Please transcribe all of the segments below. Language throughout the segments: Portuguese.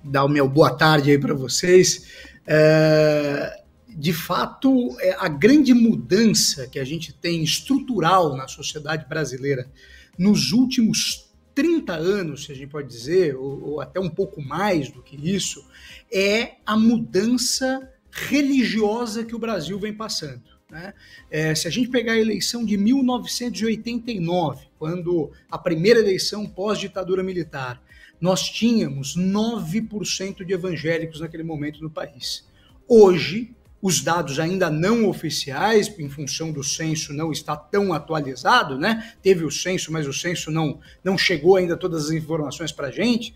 dar o meu boa tarde aí para vocês. De fato, a grande mudança que a gente tem estrutural na sociedade brasileira nos últimos 30 anos, se a gente pode dizer, ou até um pouco mais do que isso, é a mudança religiosa que o Brasil vem passando, né? Se a gente pegar a eleição de 1989, quando a primeira eleição pós-ditadura militar, nós tínhamos 9% de evangélicos naquele momento no país. Hoje, os dados ainda não oficiais, em função do censo não está tão atualizado, né? Teve o censo, mas o censo não chegou ainda todas as informações para a gente,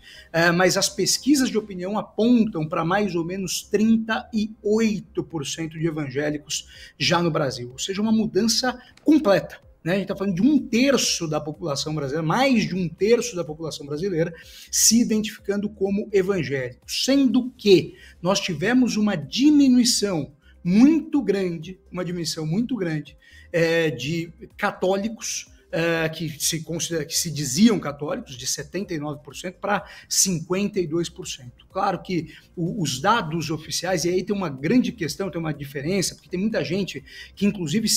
mas as pesquisas de opinião apontam para mais ou menos 38% de evangélicos já no Brasil, ou seja, uma mudança completa. A gente está falando de 1/3 da população brasileira, mais de 1/3 da população brasileira se identificando como evangélicos, sendo que nós tivemos uma diminuição muito grande de católicos que se diziam católicos, de 79% para 52%. Claro que os dados oficiais, e aí tem uma grande questão, tem uma diferença, porque tem muita gente que inclusive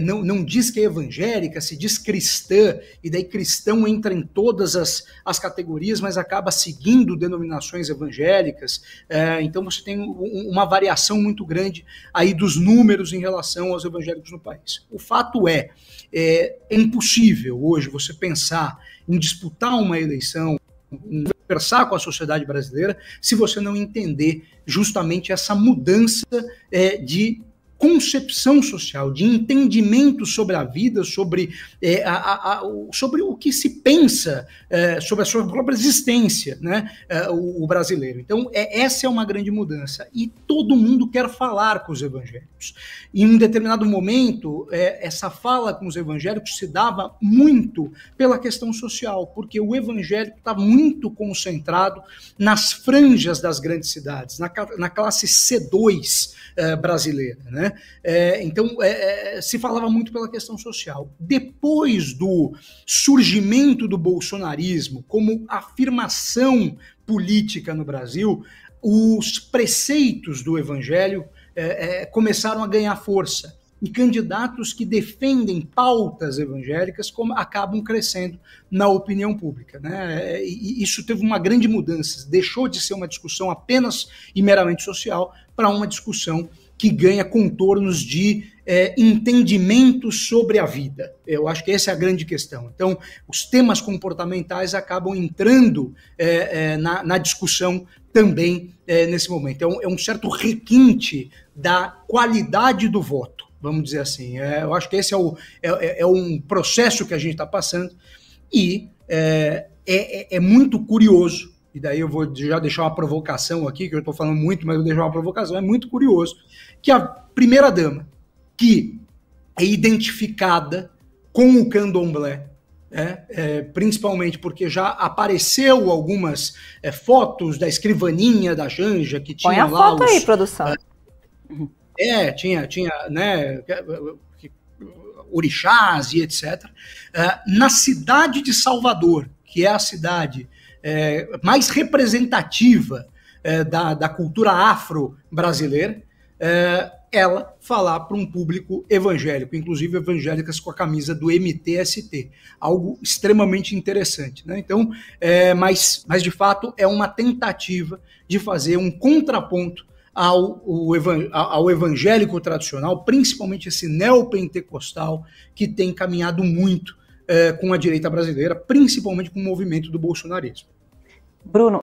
não diz que é evangélica, se diz cristã, e daí cristão entra em todas as categorias, mas acaba seguindo denominações evangélicas. Então você tem uma variação muito grande aí dos números em relação aos evangélicos no país. O fato é impossível hoje você pensar em disputar uma eleição, em conversar com a sociedade brasileira, se você não entender justamente essa mudança de concepção social, de entendimento sobre a vida, sobre o que se pensa sobre a sua própria existência, né, o brasileiro. Então, essa é uma grande mudança. E todo mundo quer falar com os evangélicos. Em um determinado momento, essa fala com os evangélicos se dava muito pela questão social, porque o evangélico está muito concentrado nas franjas das grandes cidades, na classe C2 brasileira, né? Então, se falava muito pela questão social. Depois do surgimento do bolsonarismo como afirmação política no Brasil, os preceitos do evangelho começaram a ganhar força. E candidatos que defendem pautas evangélicas acabam crescendo na opinião pública, né? E isso teve uma grande mudança. Deixou de ser uma discussão apenas e meramente social para uma discussão que ganha contornos de entendimento sobre a vida. Eu acho que essa é a grande questão. Então, os temas comportamentais acabam entrando na discussão também nesse momento. Então, é um certo requinte da qualidade do voto, vamos dizer assim. Eu acho que esse é um processo que a gente está passando e é muito curioso. E daí eu vou já deixar uma provocação aqui, que eu estou falando muito, mas eu vou deixar uma provocação. É muito curioso que a primeira-dama, que é identificada com o candomblé, principalmente porque já apareceu algumas fotos da escrivaninha da Janja, que tinha lá... Põe a foto aí, produção. Tinha né, orixás e etc. Na cidade de Salvador, que é a cidade mais representativa da cultura afro-brasileira, ela falar para um público evangélico, inclusive evangélicas com a camisa do MTST, algo extremamente interessante, né? Então, mas de fato é uma tentativa de fazer um contraponto ao evangélico tradicional, principalmente esse neopentecostal que tem caminhado muito com a direita brasileira, principalmente com o movimento do bolsonarismo. Bruno,